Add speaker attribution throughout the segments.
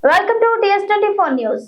Speaker 1: Welcome to TS24 News.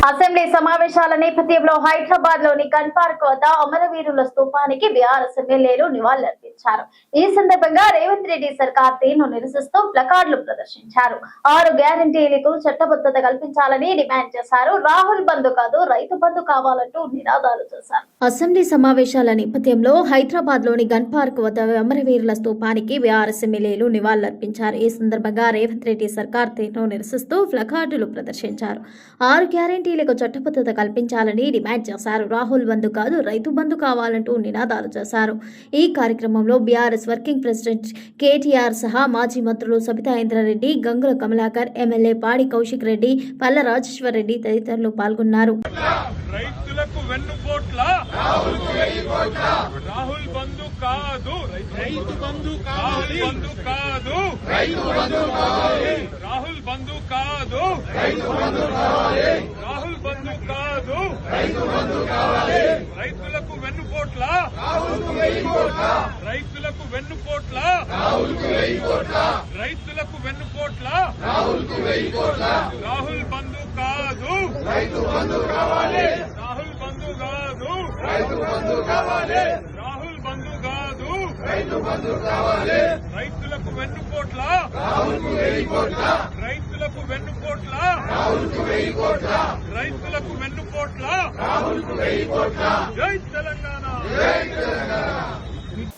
Speaker 1: Assembly సమావేశాల నేపథ్యంలో హైదరాబాద్ లోని గన్ పార్క్ వద్ద అమరవీరుల స్తూపానికి బీఆర్ఎస్ ఎమ్మెల్యేలు నివాళులర్పించారు. ఈ సందర్భంగా రేవంత్ రెడ్డి సర్కార్ తీరును నిరసిస్తూ ప్లకార్డులు ప్రదర్శించారు. 6 గ్యారంటీలకు చట్టబద్ధత కల్పించాలని డిమాండ్ చేశారు. రాహుల్ బంధు కాదు రైతు బంధు కావాలంటూ నినాదాలు చేశారు. అసెంబ్లీ సమావేశాల నేపథ్యంలో హైదరాబాద్ లోని గన్ పార్క్ వద్ద అమరవీరుల స్తూపానికి బీఆర్ఎస్ ఎమ్మెల్యేలు నివాళులర్పించారు. ఈ సందర్భంగా రేవంత్ రెడ్డి సర్కార్ తీరును నిరసిస్తూ ప్లకార్డులు ప్రదర్శించారు. 6 గ్యారంటీలకు చట్టబద్ధత కల్పించాలని డిమాండ్ చేశారు. రాహుల్ బంధు కాదు రైతు బంధు కావాలంటూ నినాదాలు చేశారు. ఈ కార్యక్రమంలో బీఆర్ఎస్ వర్కింగ్ ప్రెసిడెంట్ కేటీఆర్ సహా మాజీ మంత్రులు సబితా ఇంద్రారెడ్డి, గంగుల కమలాకర్, ఎమ్మెల్యే పాడి కౌశిక్ రెడ్డి, పల్ల రాజేశ్వర్ రెడ్డి తదితరులు పాల్గొన్నారు.
Speaker 2: రైతులకు వెన్నుపోట్ల రాహుల్ బంధు కాదు రైతు బంధు కాదు రాహుల్ బంధు కాదు రాహుల్ బంధు కాదు రైతులకు వెన్నుపోట్ల రైతులకు వెన్నుపోట్ల రైతులకు వెన్నుపోట్ల రాహుల్ బంధు కాదు రాహుల్ బంధు కాదు రాహుల్ బంధు కాదు రైతులకు వెన్నుపోట్ల రైతులకు వెన్నుపోట్ల రైతులకు వెన్నుపోట్ల జై తెలంగాణ.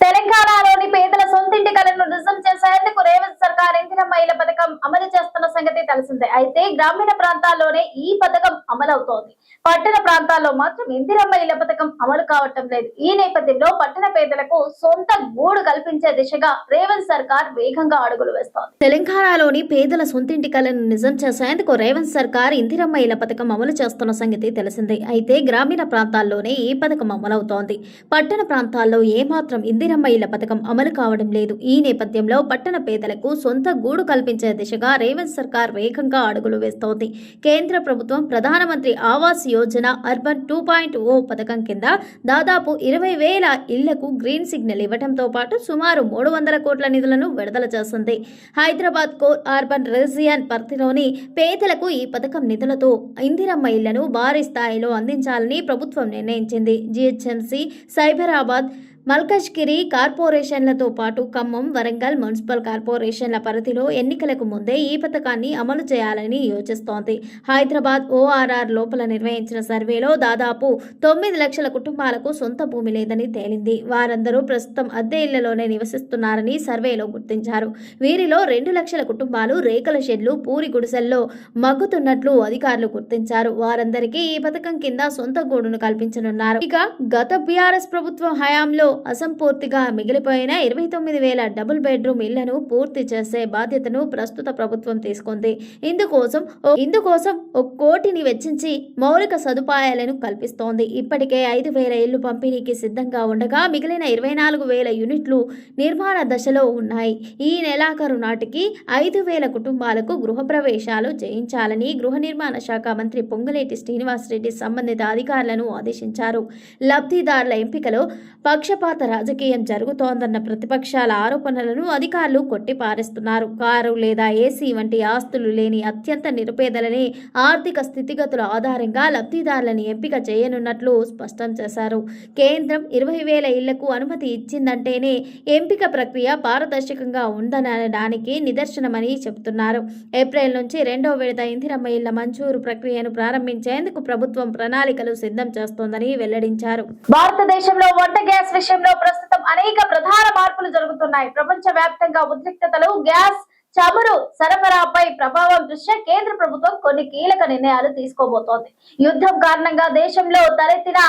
Speaker 1: తెలంగాణలోని పేదల సొంతింటి కలను నిజం చేసేందుకు రేవంత్ సర్కార్ ఇందిరమ్మ ఇళ్ల పథకం అమలు చేస్తున్న సంగతి తెలిసిందే. అయితే గ్రామీణ ప్రాంతాల్లోనే ఈ పథకం అమలవుతోంది. పట్టణ ప్రాంతాల్లో మాత్రం ఇందిరమ్మ ఇళ్ల పథకం అమలు కావటం లేదు. ఈ నేపథ్యంలో పట్టణ పేదలకు సొంత గూడు కల్పించే దిశగా రేవంత్ సర్కార్ వేగంగా అడుగులు వేస్తోంది. తెలంగాణలోని పేదల సొంతింటి కలను నిజం చేసేందుకు రేవంత్ సర్కార్ ఇందిరమ్మ ఇళ్ల పథకం అమలు చేస్తున్న సంగతి తెలిసిందే. అయితే గ్రామీణ ప్రాంతాల్లోనే ఈ పథకం అమలవుతోంది. పట్టణ ప్రాంతాల్లో ఏమాత్రం ఇందిరమ్మ ఇళ్ల పథకం అమలు కావడం లేదు. ఈ నేపథ్యంలో పట్టణ పేదలకు సొంత గూడు కల్పించే దిశగా రేవంత్ సర్కార్ వేగంగా అడుగులు వేస్తోంది. కేంద్ర ప్రభుత్వం ప్రధానమంత్రి ఆవాస్ యోజన అర్బన్ 2.0 పథకం కింద దాదాపు 20,000 ఇళ్లకు గ్రీన్ సిగ్నల్ ఇవ్వడంతో పాటు సుమారు 300 కోట్ల నిధులను విడుదల చేసింది. హైదరాబాద్ కోర్ అర్బన్ రీజియన్ పరిధిలోని పేదలకు ఈ పథకం నిధులతో ఇందిరమ్మ ఇళ్లను భారీ స్థాయిలో అందించాలని ప్రభుత్వం నిర్ణయించింది. జీహెచ్ఎంసీ, సైబరాబాద్, మల్కజ్గిరి కార్పొరేషన్లతో పాటు ఖమ్మం, వరంగల్ మున్సిపల్ కార్పొరేషన్ల పరిధిలో ఎన్నికలకు ముందే ఈ పథకాన్ని అమలు చేయాలని యోచిస్తోంది. హైదరాబాద్ ఓఆర్ఆర్ లోపల నిర్వహించిన సర్వేలో దాదాపు 9 లక్షల కుటుంబాలకు సొంత భూమి లేదని తేలింది. వారందరూ ప్రస్తుతం అద్దె ఇళ్లలోనే నివసిస్తున్నారని సర్వేలో గుర్తించారు. వీరిలో 2 లక్షల కుటుంబాలు రేకుల షెడ్లు, పూరి గుడిసెల్లో మగ్గుతున్నట్లు అధికారులు గుర్తించారు. వారందరికీ ఈ పథకం కింద సొంత గూడును కల్పించనున్నారు. ఇక గత బీఆర్ఎస్ ప్రభుత్వం హయాంలో అసంపూర్తిగా మిగిలిపోయిన 29,000 డబుల్ బెడ్రూమ్ ఇళ్లను పూర్తి చేసే బాధ్యతను ప్రస్తుత ప్రభుత్వం తీసుకుంది. ఇందుకోసం 1 కోటిని వెచ్చించి మౌలిక సదుపాయాలను కల్పిస్తోంది. ఇప్పటికే 5,000 ఇళ్లు పంపిణీకి సిద్ధంగా ఉండగా మిగిలిన 24,000 యూనిట్లు నిర్మాణ దశలో ఉన్నాయి. ఈ నెలాఖరు నాటికి 5,000 కుటుంబాలకు గృహప్రవేశాలు చేయించాలని గృహ నిర్మాణ శాఖ మంత్రి పొంగులేటి శ్రీనివాసరెడ్డి సంబంధిత అధికారులను ఆదేశించారు. లబ్ధిదారుల ఎంపికలో పక్షపాత రాజకీయం జరుగుతోందన్న ప్రతిపక్షాల ఆరోపణలను అధికారులు కొట్టిపారేస్తున్నారు. కారు లేదా ఏసీ వంటి ఆస్తులు లేని అత్యంత నిరుపేదలని ఆర్థిక స్థితిగతుల ఆధారంగా లబ్ధిదారులను ఎంపిక చేయనున్నట్లు స్పష్టం చేశారు. కేంద్రం 20,000 ఇళ్లకు అనుమతి ఇచ్చిందంటేనే ఎంపిక ప్రక్రియ పారదర్శకంగా ఉందనడానికి నిదర్శనమని చెబుతున్నారు. ఏప్రిల్ నుంచి 2వ విడత ఇందిరమ్మ ఇళ్ల మంజూరు ప్రక్రియను ప్రారంభించేందుకు ప్రభుత్వం ప్రణాళికలు సిద్ధం చేస్తోందని వెల్లడించారు. భారతదేశంలో వంట గ్యాస్ విషయంలో ప్రస్తుతం అనేక ప్రధాన మార్పులు జరుగుతున్నాయి. ప్రపంచ వ్యాప్తంగా ఉద్రిక్తతలు, గ్యాస్ చమురు సరఫరాపై ప్రభావం దృష్ట్యా కేంద్ర ప్రభుత్వం కొన్ని కీలక నిర్ణయాలు తీసుకోబోతోంది. యుద్ధం కారణంగా దేశంలో తలెత్తిన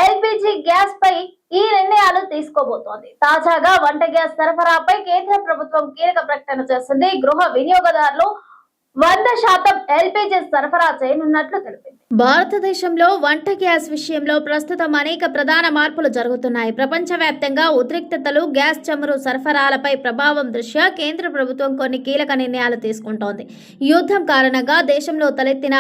Speaker 1: ఎల్పీజీ గ్యాస్ పై ఈ నిర్ణయాలు తీసుకోబోతోంది. తాజాగా వంట గ్యాస్ సరఫరాపై కేంద్ర ప్రభుత్వం కీలక ప్రకటన చేసింది. గృహ వినియోగదారులు 100% ఎల్పీజీ సరఫరా చేయనున్నట్లు తెలిపింది. భారతదేశంలో వంట గ్యాస్ విషయంలో ప్రస్తుతం అనేక ప్రధాన మార్పులు జరుగుతున్నాయి. ప్రపంచవ్యాప్తంగా ఉద్రిక్తతలు, గ్యాస్ చమురు సరఫరాలపై ప్రభావం దృష్ట్యా కేంద్ర ప్రభుత్వం కొన్ని కీలక నిర్ణయాలు తీసుకుంటోంది. యుద్ధం కారణంగా దేశంలో తలెత్తిన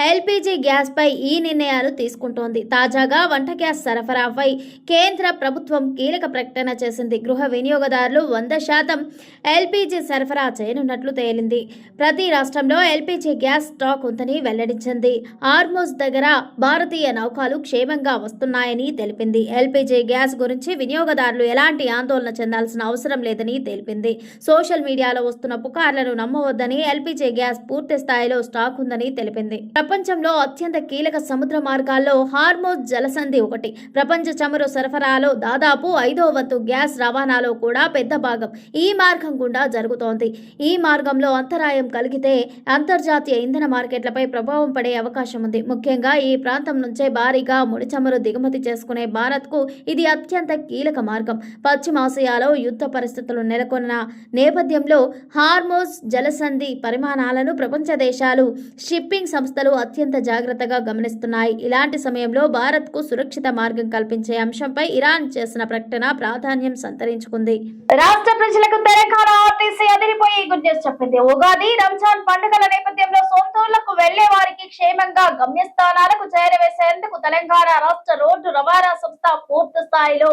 Speaker 1: ఎల్పీజీ గ్యాస్పై ఈ నిర్ణయాలు తీసుకుంటోంది. తాజాగా వంట గ్యాస్ సరఫరాపై కేంద్ర ప్రభుత్వం కీలక ప్రకటన చేసింది. గృహ వినియోగదారులు 100% ఎల్పీజీ సరఫరా చేయనున్నట్లు తేలింది. ప్రతి రాష్ట్రంలో ఎల్పీజీ గ్యాస్ స్టాక్ ఉందని వెల్లడించింది. హార్మోజ్ దగ్గర భారతీయ నౌకలు క్షేమంగా వస్తున్నాయని తెలిపింది. ఎల్పీజీ గ్యాస్ గురించి వినియోగదారులు ఎలాంటి ఆందోళన చెందాల్సిన అవసరం లేదని తెలిపింది. సోషల్ మీడియాలో వస్తున్న పుకార్లను నమ్మవద్దని, ఎల్పీజీ గ్యాస్ పూర్తి స్థాయిలో స్టాక్ ఉందని తెలిపింది. ప్రపంచంలో అత్యంత కీలక సముద్ర మార్గాల్లో హార్మోజ్ జలసంధి ఒకటి. ప్రపంచ చమురు సరఫరాలో దాదాపు 5వ వంతు గ్యాస్ రవాణాలో కూడా పెద్ద భాగం ఈ మార్గం గుండా జరుగుతోంది. ఈ మార్గంలో అంతరాయం కలిగితే అంతర్జాతీయ ఇంధన మార్కెట్లపై ప్రభావం పడే అవకాశం ఉంది. ముఖ్యంగా ఈ ప్రాంతం నుంచే భారీగా ముడి చమురు దిగుమతి చేసుకునే భారత్కు ఇది అత్యంత కీలక మార్గం. పశ్చిమాసియాలో యుద్ధ పరిస్థితులు నెలకొన్న నేపథ్యంలో హార్మోజ్ జలసంధి పరిమాణాలను ప్రపంచ దేశాలు, షిప్పింగ్ సంస్థలు అత్యంత జాగ్రత్తగా గమనిస్తున్నాయి. ఇలాంటి సమయంలో భారత్కు సురక్షిత మార్గం కల్పించే అంశంపై ఇరాన్ చేసిన ప్రకటన ప్రాధాన్యం సంతరించుకుంది. రాష్ట్ర ప్రజలకు తెలంగాణ ఆర్టీసీ అదిరిపోయి గుడ్ న్యూస్ చెప్పింది. ఉగాది, రంజాన్ పండుగల నేపథ్యంలో సొంతూళ్లకు వెళ్లే వారికి క్షేమంగా గమ్యస్థానాలకు చేరవేసేందుకు తెలంగాణ రాష్ట్ర రోడ్డు రవాణా సంస్థ పూర్తి స్థాయిలో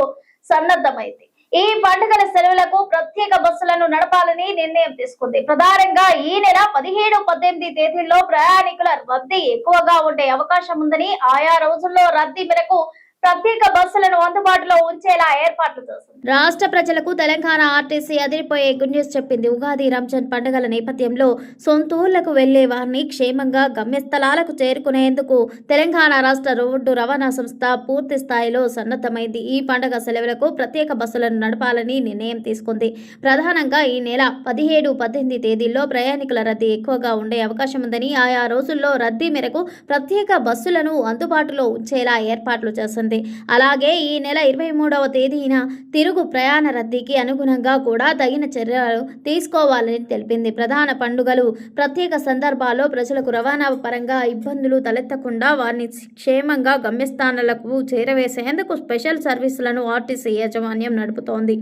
Speaker 1: సన్నద్ధమైంది. ఈ పండుగల సెలవులకు ప్రత్యేక బస్సులను నడపాలని నిర్ణయం తీసుకుంది. ప్రధానంగా ఈ నెల 17, 18 తేదీల్లో ప్రయాణికుల రద్దీ ఎక్కువగా ఉండే అవకాశం ఉందని, ఆయా రోజుల్లో రద్దీ మేరకు ప్రత్యేక బస్సులను అందుబాటులో ఉంచేలా ఏర్పాట్లు చేసింది. రాష్ట్ర ప్రజలకు తెలంగాణ ఆర్టీసీ అదిరిపోయే గుడ్ న్యూస్ చెప్పింది. ఉగాది, రంజాన్ పండుగల నేపథ్యంలో సొంతూళ్లకు వెళ్లే వారిని క్షేమంగా గమ్యస్థలాలకు చేరుకునేందుకు తెలంగాణ రాష్ట్ర రోడ్డు రవాణా సంస్థ పూర్తి స్థాయిలో సన్నద్ధమైంది. ఈ పండుగ సెలవులకు ప్రత్యేక బస్సులను నడపాలని నిర్ణయం తీసుకుంది. ప్రధానంగా ఈ నెల 17, 18 తేదీల్లో ప్రయాణికుల రద్దీ ఎక్కువగా ఉండే అవకాశం ఉందని, ఆయా రోజుల్లో రద్దీ మేరకు ప్రత్యేక బస్సులను అందుబాటులో ఉంచేలా ఏర్పాట్లు చేసింది. అలాగే ఈ నెల 23వ తేదీన తిరుగు ప్రయాణ రద్దీకి అనుగుణంగా కూడా తగిన చర్యలు తీసుకోవాలని తెలిపింది. ప్రధాన పండుగలు, ప్రత్యేక సందర్భాల్లో ప్రజలకు రవాణా పరంగా ఇబ్బందులు తలెత్తకుండా వారిని క్షేమంగా గమ్యస్థానాలకు చేరవేసేందుకు స్పెషల్ సర్వీసులను ఆర్టీసీ యాజమాన్యం నడుపుతోంది.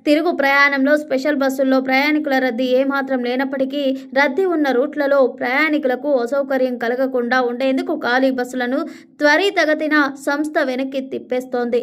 Speaker 1: తిరుగు ప్రయాణంలో స్పెషల్ బస్సుల్లో ప్రయాణికుల రద్దీ ఏమాత్రం లేనప్పటికీ రద్దీ ఉన్న రూట్లలో ప్రయాణికులకు అసౌకర్యం కలగకుండా ఉండేందుకు ఖాళీ బస్సులను త్వరితగతిన సంస్థ వెనక్కి తిప్పేస్తోంది.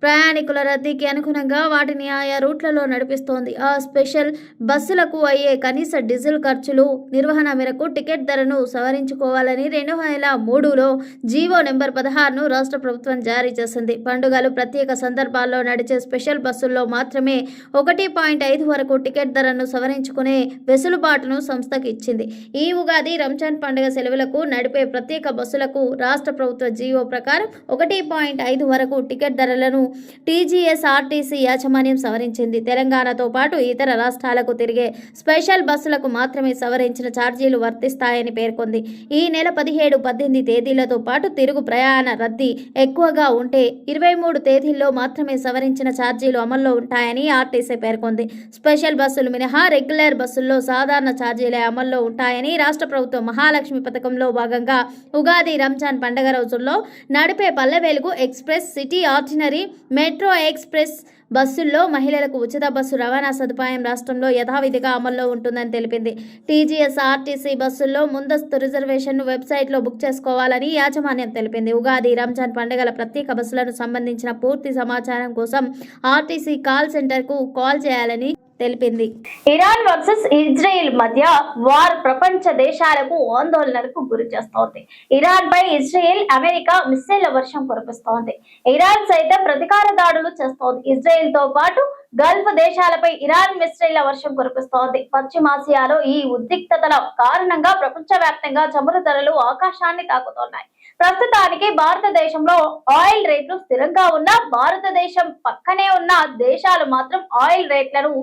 Speaker 1: ప్రయాణికుల రద్దీకి అనుగుణంగా వాటిని ఆయా రూట్లలో నడిపిస్తోంది. ఆ స్పెషల్ బస్సులకు అయ్యే కనీస డీజిల్ ఖర్చులు నిర్వహణ మేరకు టికెట్ ధరను సవరించుకోవాలని 2003లో జీవో నెంబర్ 16ను రాష్ట్ర ప్రభుత్వం జారీ చేసింది. పండుగలు, ప్రత్యేక సందర్భాల్లో నడిచే స్పెషల్ బస్సుల్లో మాత్రమే 1.5 వరకు టికెట్ ధరను సవరించుకునే వెసులుబాటును సంస్థకు ఇచ్చింది. ఈ ఉగాది, రంజాన్ పండుగ సెలవులకు నడిపే ప్రత్యేక బస్సులకు రాష్ట్ర ప్రభుత్వ జీవో ప్రకారం 1.5 వరకు టికెట్ ధరలను టీజీఎస్ఆర్టీసీ యాజమాన్యం సవరించింది. తెలంగాణతో పాటు ఇతర రాష్ట్రాలకు తిరిగే స్పెషల్ బస్సులకు మాత్రమే సవరించిన ఛార్జీలు వర్తిస్తాయని పేర్కొంది. ఈ నెల 17, 18 తేదీలతో పాటు తిరుగు ప్రయాణ రద్దీ ఎక్కువగా ఉంటే 23 తేదీల్లో మాత్రమే సవరించిన ఛార్జీలు అమల్లో ఉంటాయని ఆర్టీసీ పేర్కొంది. స్పెషల్ బస్సులు మినహా రెగ్యులర్ బస్సుల్లో సాధారణ ఛార్జీలే అమల్లో ఉంటాయని రాష్ట్ర ప్రభుత్వం మహాలక్ష్మి పథకంలో భాగంగా ఉగాది, రంజాన్ పండుగ రోజుల్లో నడిపే Palle Velugu express, city ordinary, metro express బస్సుల్లో మహిళలకు ఉచిత బస్సు రవాణా సదుపాయం రాష్ట్రంలో యథావిధిగా అమల్లో ఉంటుందని తెలిపింది. టీజీఎస్ఆర్టీసీ బస్సుల్లో ముందస్తు రిజర్వేషన్ను వెబ్సైట్లో బుక్ చేసుకోవాలని యాజమాన్యం తెలిపింది. ఉగాది, రంజాన్ పండుగల ప్రత్యేక బస్సులకు సంబంధించిన పూర్తి సమాచారం కోసం ఆర్టీసీ కాల్ సెంటర్కు కాల్ చేయాలని తెలిపింది. ఇరాన్ వర్సెస్ ఇజ్రాయెల్ మధ్య వార్ ప్రపంచ దేశాలకు ఆందోళనలకు గురి చేస్తోంది. ఇరాన్ పై ఇజ్రాయెల్, అమెరికా మిస్సైళ్ల వర్షం కురిపిస్తోంది. ఇరాన్ సైతం ప్రతీకార దాడులు చేస్తోంది. ఇజ్రాయెల్ తో పాటు గల్ఫ్ దేశాలపై ఇరాన్ మిస్సైళ్ల వర్షం కురిపిస్తోంది. పశ్చిమాసియాలో ఈ ఉద్రిక్తతల కారణంగా ప్రపంచవ్యాప్తంగా చమురు ధరలు ఆకాశాన్ని తాకుతున్నాయి. ప్రస్తుతానికి భారతదేశంలో ఆయిల్ రేట్లు స్థిరంగా ఉన్నా, భారతదేశం పక్కనే ఉన్న దేశాలు మాత్రం ఆయిల్ రేట్లను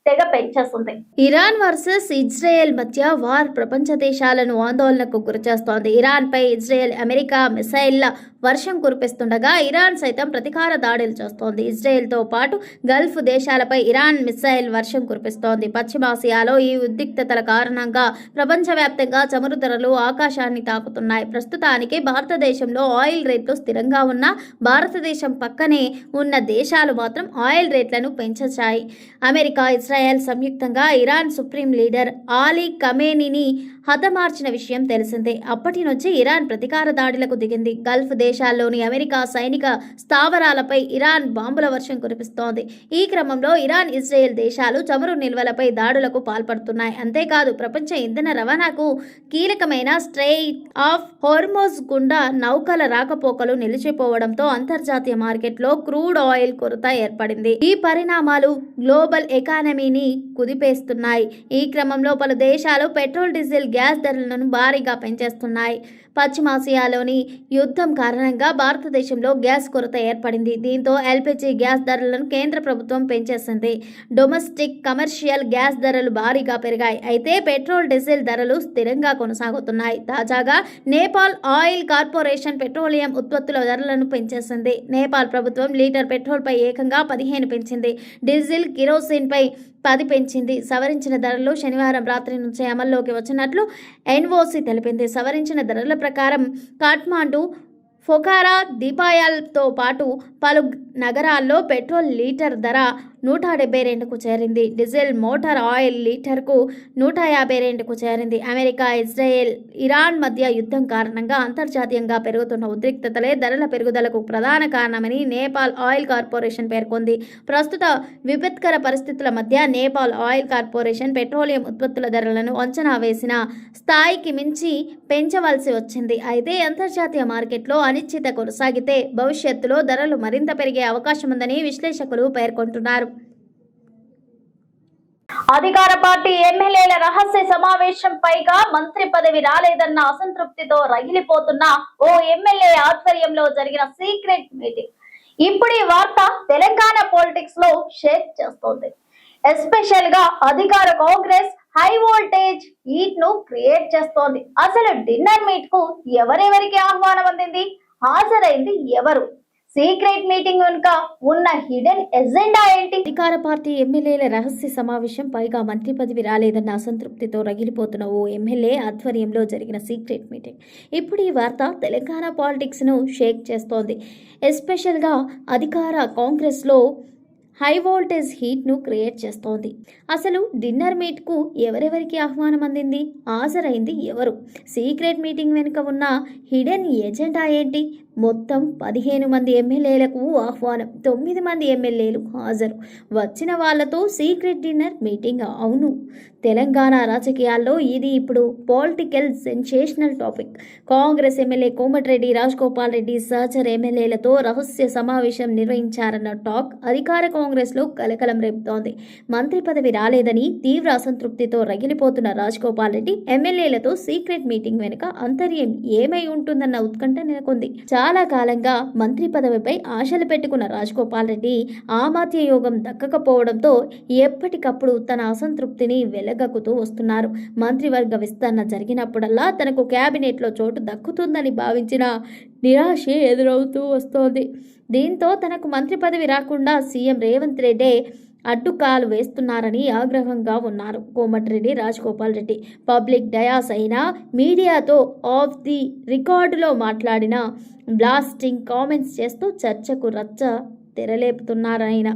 Speaker 1: తెగ పెంచేస్తుంది. ఇరాన్ వర్సెస్ ఇజ్రాయెల్ మధ్య వార్ ప్రపంచ దేశాలను ఆందోళనకు గురిచేస్తోంది. ఇరాన్ పై ఇజ్రాయెల్, అమెరికా మిసైళ్ల వర్షం కురిపిస్తుండగా ఇరాన్ సైతం ప్రతీకార దాడులు చేస్తోంది. ఇజ్రాయెల్తో పాటు గల్ఫ్ దేశాలపై ఇరాన్ మిస్సైల్ వర్షం కురిపిస్తోంది. పశ్చిమాసియాలో ఈ ఉద్రిక్తతల కారణంగా ప్రపంచవ్యాప్తంగా చమురు ధరలు ఆకాశాన్ని తాకుతున్నాయి. ప్రస్తుతానికి భారతదేశంలో ఆయిల్ రేట్లు స్థిరంగా ఉన్న భారతదేశం పక్కనే ఉన్న దేశాలు మాత్రం ఆయిల్ రేట్లను పెంచాయి. అమెరికా, ఇజ్రాయెల్ సంయుక్తంగా ఇరాన్ సుప్రీం లీడర్ ఆలీ ఖమేనీని హతమార్చిన విషయం తెలిసిందే. అప్పటి నుంచి ఇరాన్ ప్రతీకార దాడులకు దిగింది. గల్ఫ్ దేశాల్లోని అమెరికా సైనిక స్థావరాలపై ఇరాన్ బాంబుల వర్షం కురిపిస్తోంది. ఈ క్రమంలో ఇరాన్, ఇజ్రాయెల్ దేశాలు చమురు నిల్వలపై దాడులకు పాల్పడుతున్నాయి. అంతేకాదు, ప్రపంచ ఇంధన రవాణాకు కీలకమైన స్ట్రెయిట్ ఆఫ్ హోర్మోజ్ గుండా నౌకల రాకపోకలు నిలిచిపోవడంతో అంతర్జాతీయ మార్కెట్లో క్రూడ్ ఆయిల్ కొరత ఏర్పడింది. ఈ పరిణామాలు గ్లోబల్ ఎకానమీని కుదిపేస్తున్నాయి. ఈ క్రమంలో పలు దేశాలు పెట్రోల్, డీజిల్, గ్యాస్ ధరలను భారీగా పెంచేస్తున్నాయి. పశ్చిమాసియాలోని యుద్ధం కారణంగా భారతదేశంలో గ్యాస్ కొరత ఏర్పడింది. దీంతో ఎల్పిజి గ్యాస్ ధరలను కేంద్ర ప్రభుత్వం పెంచేసింది. డొమెస్టిక్, కమర్షియల్ గ్యాస్ ధరలు భారీగా పెరిగాయి. అయితే పెట్రోల్, డీజిల్ ధరలు స్థిరంగా కొనసాగుతున్నాయి. తాజాగా నేపాల్ ఆయిల్ కార్పొరేషన్ పెట్రోలియం ఉత్పత్తుల ధరలను పెంచేసింది. నేపాల్ ప్రభుత్వం లీటర్ పెట్రోల్పై ఏకంగా 15 పెంచింది. డీజిల్, కిరోసిన్పై 10 పెంచింది. సవరించిన ధరలు శనివారం రాత్రి నుంచి అమల్లోకి వచ్చినట్లు ఎన్ఓసి తెలిపింది. సవరించిన ధరల ప్రకారం కాఠ్మాండు, పొఖారా, దీపాయాల్తో పాటు పలు నగరాల్లో పెట్రోల్ లీటర్ ధర 172కు చేరింది. డీజిల్ మోటార్ ఆయిల్ లీటర్కు 152కు చేరింది. అమెరికా, ఇజ్రాయెల్, ఇరాన్ మధ్య యుద్ధం కారణంగా అంతర్జాతీయంగా పెరుగుతున్న ఉద్రిక్తతలే ధరల పెరుగుదలకు ప్రధాన కారణమని నేపాల్ ఆయిల్ కార్పొరేషన్ పేర్కొంది. ప్రస్తుత విపత్కర పరిస్థితుల మధ్య నేపాల్ ఆయిల్ కార్పొరేషన్ పెట్రోలియం ఉత్పత్తుల ధరలను అంచనా వేసిన స్థాయికి మించి పెంచవలసి వచ్చింది. అయితే అంతర్జాతీయ మార్కెట్లో అనిశ్చిత కొనసాగితే భవిష్యత్తులో ధరలు మరింత పెరిగే అవకాశం ఉందని విశ్లేషకులు పేర్కొంటున్నారు. అధికార పార్టీ ఎమ్మెల్యేల రహస్య సమావేశం పైగా మంత్రి పదవి రాలేదన్న అసంతృప్తితో రగిలిపోతున్న ఓ ఎమ్మెల్యే ఆధ్వర్యంలో జరిగిన సీక్రెట్ మీటింగ్ ఇప్పుడు ఈ వార్త తెలంగాణ పాలిటిక్స్ లో షేక్ చేస్తోంది. ఎస్పెషల్ గా అధికార కాంగ్రెస్ హై వోల్టేజ్ హీట్ ను క్రియేట్ చేస్తోంది. అసలు డిన్నర్ మీట్ కు ఎవరెవరికి ఆహ్వానం అందింది, హాజరైంది ఎవరు, సీక్రెట్ మీటింగ్ వెనుక ఉన్న హిడెన్ ఎజెండా ఏంటి? అధికార పార్టీ ఎమ్మెల్యేల రహస్య సమావేశం పైగా మంత్రి పదవి రాలేదన్న అసంతృప్తితో రగిలిపోతున్న ఓ ఎమ్మెల్యే ఆధ్వర్యంలో జరిగిన సీక్రెట్ మీటింగ్ ఇప్పుడు ఈ వార్త తెలంగాణ పాలిటిక్స్ ను షేక్ చేస్తోంది. ఎస్పెషల్ గా అధికార కాంగ్రెస్ లో హై వోల్టేజ్ హీట్ను క్రియేట్ చేస్తోంది. అసలు డిన్నర్ మీట్కు ఎవరెవరికి ఆహ్వానం అందింది, హాజరైంది ఎవరు, సీక్రెట్ మీటింగ్ వెనుక ఉన్న హిడెన్ ఎజెండా ఏంటి? మొత్తం 15 మంది ఎమ్మెల్యేలకు ఆహ్వానం, 9 మంది ఎమ్మెల్యేలు హాజరు. వచ్చిన వాళ్లతో సీక్రెట్ డిన్నర్ మీటింగ్. అవును, తెలంగాణ రాజకీయాల్లో ఇది ఇప్పుడు political sensational topic. Congress MLA Komatireddy Rajagopal Reddy సహచర ఎమ్మెల్యేలతో రహస్య సమావేశం నిర్వహించారన్న టాక్ అధికార కాంగ్రెస్లో కలకలం రేపుతోంది. మంత్రి పదవి రాలేదని తీవ్ర అసంతృప్తితో రగిలిపోతున్న రాజగోపాల్ రెడ్డి ఎమ్మెల్యేలతో సీక్రెట్ మీటింగ్ వెనుక అంతర్యం ఏమై ఉంటుందన్న ఉత్కంఠ నెలకొంది. చాలా కాలంగా మంత్రి పదవిపై ఆశలు పెట్టుకున్న రాజగోపాల్ రెడ్డి ఆమాత్య యోగం దక్కకపోవడంతో ఎప్పటికప్పుడు తన అసంతృప్తిని వెలగక్కుతూ వస్తున్నారు. మంత్రివర్గ విస్తరణ జరిగినప్పుడల్లా తనకు కేబినెట్లో చోటు దక్కుతుందని భావించిన నిరాశే ఎదురవుతూ వస్తోంది. దీంతో తనకు మంత్రి పదవి రాకుండా సీఎం రేవంత్ రెడ్డి అడ్డుకాలు వేస్తున్నారని ఆగ్రహంగా ఉన్నారు కోమటిరెడ్డి రాజగోపాల్ రెడ్డి. పబ్లిక్ డయాస్ అయినా మీడియాతో ఆఫ్ ది రికార్డులో మాట్లాడిన బ్లాస్టింగ్ కామెంట్స్ చేస్తూ చర్చకు రచ్చ తెరలేపుతున్నారాయన.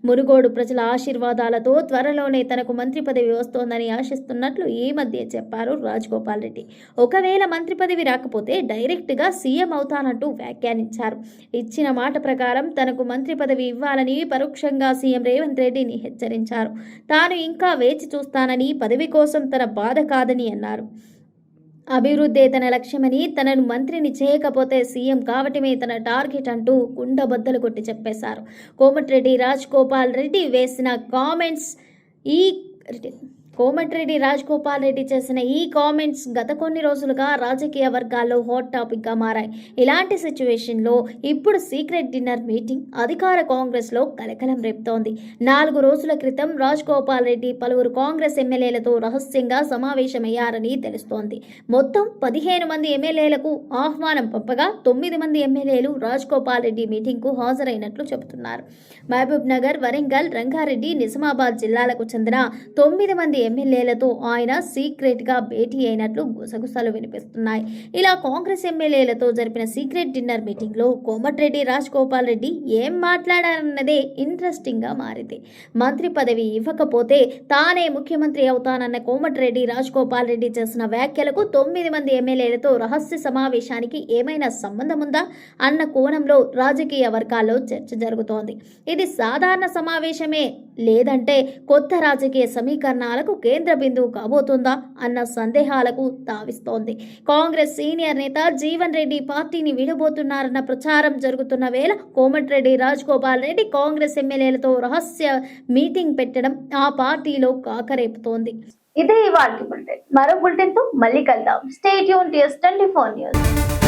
Speaker 1: మునుగోడు ప్రజల ఆశీర్వాదాలతో త్వరలోనే తనకు మంత్రి పదవి వస్తోందని ఆశిస్తున్నట్లు ఈ మధ్య చెప్పారు రాజగోపాల్ రెడ్డి. ఒకవేళ మంత్రి పదవి రాకపోతే డైరెక్ట్గా సీఎం అవుతానంటూ వ్యాఖ్యానించారు. ఇచ్చిన మాట ప్రకారం తనకు మంత్రి పదవి ఇవ్వాలని పరోక్షంగా సీఎం రేవంత్ రెడ్డిని హెచ్చరించారు. తాను ఇంకా వేచి చూస్తానని, పదవి కోసం తన బాధ కాదని అన్నారు. అభివృద్ధే తన లక్ష్యమని, తనను మంత్రిని చేయకపోతే సీఎం కావటమే తన టార్గెట్ అంటూ కుండబద్దలు కొట్టి చెప్పేశారు. కోమటిరెడ్డి రాజగోపాల్ రెడ్డి వేసిన కామెంట్స్ కోమటిరెడ్డి రాజగోపాల్ రెడ్డి చేసిన ఈ కామెంట్స్ గత కొన్ని రోజులుగా రాజకీయ వర్గాల్లో హాట్ టాపిక్ గా మారాయి. ఇలాంటి సిచ్యువేషన్ లో ఇప్పుడు సీక్రెట్ డిన్నర్ మీటింగ్ అధికార కాంగ్రెస్ లో కలకలం రేపుతోంది. 4 రోజుల క్రితం రాజగోపాల్ రెడ్డి పలువురు కాంగ్రెస్ ఎమ్మెల్యేలతో రహస్యంగా సమావేశమయ్యారని తెలుస్తోంది. మొత్తం 15 మంది ఎమ్మెల్యేలకు ఆహ్వానం పంపగా 9 మంది ఎమ్మెల్యేలు రాజగోపాల్ రెడ్డి మీటింగ్ కు హాజరైనట్లు చెబుతున్నారు. మహబూబ్ నగర్, వరంగల్, రంగారెడ్డి, నిజామాబాద్ జిల్లాలకు చెందిన 9 మంది ఎమ్మెల్యేలతో ఆయన సీక్రెట్ గా భేటీ అయినట్లు గుసగుసలు వినిపిస్తున్నాయి. ఇలా కాంగ్రెస్ ఎమ్మెల్యేలతో జరిపిన సీక్రెట్ డిన్నర్ మీటింగ్ లో కోమటిరెడ్డి రాజగోపాల్ రెడ్డి ఏం మాట్లాడారన్నదే ఇంట్రెస్టింగ్ గా మారింది. మంత్రి పదవి ఇవ్వకపోతే తానే ముఖ్యమంత్రి అవుతానన్న కోమటిరెడ్డి రాజగోపాల్ రెడ్డి చేసిన వ్యాఖ్యలకు 9 మంది ఎమ్మెల్యేలతో రహస్య సమావేశానికి ఏమైనా సంబంధం ఉందా అన్న కోణంలో రాజకీయ వర్గాల్లో చర్చ జరుగుతోంది. ఇది సాధారణ సమావేశమే లేదంటే కొత్త రాజకీయ సమీకరణాలకు కేంద్ర బిందువు కాబోతుందా అన్న సందేహాలకు తావిస్తోంది. కాంగ్రెస్ సీనియర్ నేత జీవన్ రెడ్డి పార్టీని విడబోతున్నారన్న ప్రచారం జరుగుతున్న వేళ కోమటిరెడ్డి రాజగోపాల్ రెడ్డి కాంగ్రెస్ ఎమ్మెల్యేలతో రహస్య మీటింగ్ పెట్టడం ఆ పార్టీలో కాకరేపుతోంది. ఇదే ఇవాల్టి బులెటిన్. మరో బులెటిన్ తో మళ్ళీ కలుద్దాం. Stay tune to S24 news.